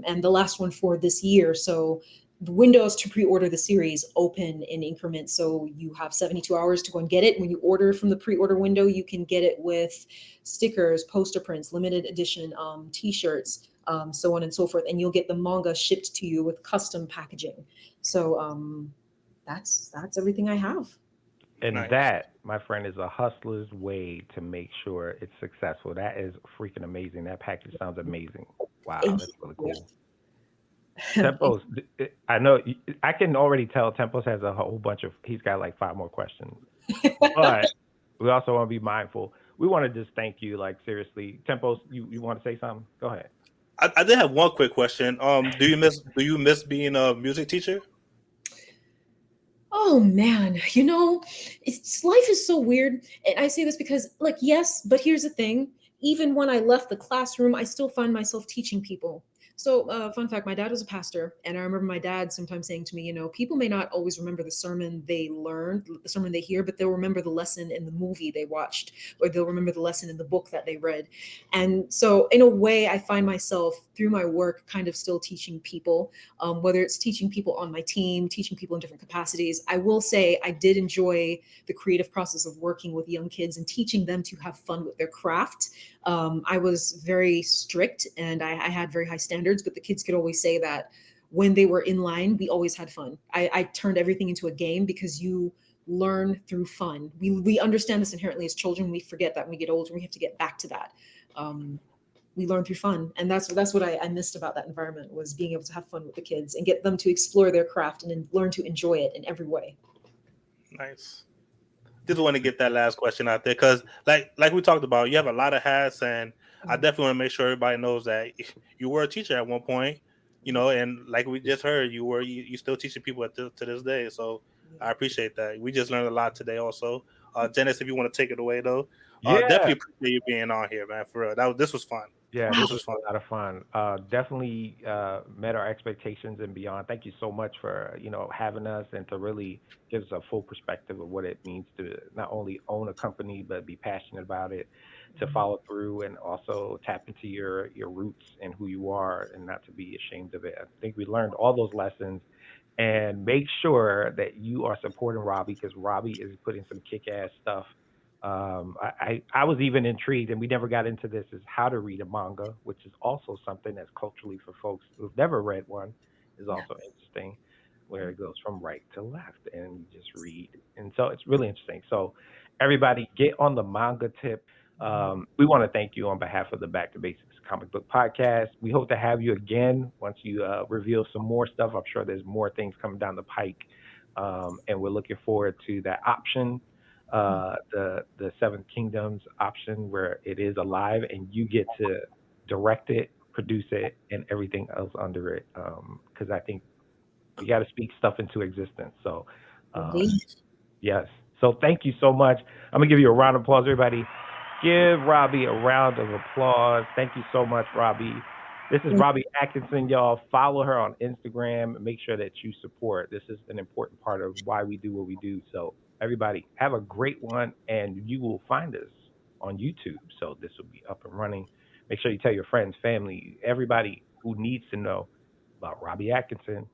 and the last one for this year. So the windows to pre-order the series open in increments. So you have 72 hours to go and get it. When you order from the pre-order window, you can get it with stickers, poster prints, limited edition t-shirts, so on and so forth. And you'll get the manga shipped to you with custom packaging. So that's everything I have. And Nice. that, my friend, is a hustler's way to make sure it's successful. That is freaking amazing. That package sounds amazing. Wow, Thank that's really you. cool. Tempos, I know I can already tell Tempos has a whole bunch of, he's got like five more questions, but we also want to be mindful. We want to just thank you, like seriously. Tempos, you want to say something? Go ahead. I did have one quick question. Do you miss being a music teacher? Oh man, it's life is so weird. And I say this because, like, yes, but here's the thing. Even when I left the classroom, I still find myself teaching people. So, fun fact, my dad was a pastor, and I remember my dad sometimes saying to me, people may not always remember the sermon they learned, the sermon they hear, but they'll remember the lesson in the movie they watched, or they'll remember the lesson in the book that they read. And so, in a way, I find myself through my work kind of still teaching people, whether it's teaching people on my team, teaching people in different capacities. I will say I did enjoy the creative process of working with young kids and teaching them to have fun with their craft. I was very strict and I had very high standards, but the kids could always say that when they were in line, we always had fun. I turned everything into a game because you learn through fun. We understand this inherently as children. We forget that when we get older, we have to get back to that. Um, we learn through fun, and that's what I missed about that environment, was being able to have fun with the kids and get them to explore their craft and learn to enjoy it in every way. Nice. Just want to get that last question out there because, like we talked about, you have a lot of hats, and I definitely want to make sure everybody knows that you were a teacher at one point, and like we just heard, you still teaching people to this day. So I appreciate that. We just learned a lot today, also. Janice, if you want to take it away though, Yeah, definitely appreciate you being on here, man. For real, this was fun. yeah, this This was was fun. a lot of fun. Definitely met our expectations and beyond. Thank you so much for having us and to really give us a full perspective of what it means to not only own a company but be passionate about it, to follow through and also tap into your roots and who you are and not to be ashamed of it. I think we learned all those lessons. And make sure that you are supporting Robbie because Robbie is putting some kick ass stuff. I was even intrigued, and we never got into this, is how to read a manga, which is also something that's culturally for folks who've never read one, is Yeah. also interesting, where it goes from right to left, and you just read, and so it's really interesting. So, everybody, get on the manga tip. We want to thank you on behalf of the Back to Basics Comic Book Podcast. We hope to have you again once you reveal some more stuff. I'm sure there's more things coming down the pike, and we're looking forward to that option, the Seven Kingdoms option, where it is alive and you get to direct it, produce it, and everything else under it. Because I think we got to speak stuff into existence. So, um, Indeed. yes. So thank you so much. I'm gonna give you a round of applause, everybody. Give Robbie a round of applause. Thank you so much, Robbie. This is Robbie Atkinson, y'all. Follow her on Instagram. Make sure that you support. This is an important part of why we do what we do. So, everybody, have a great one, and you will find us on YouTube. So, this will be up and running. Make sure you tell your friends, family, everybody who needs to know about Robbie Atkinson.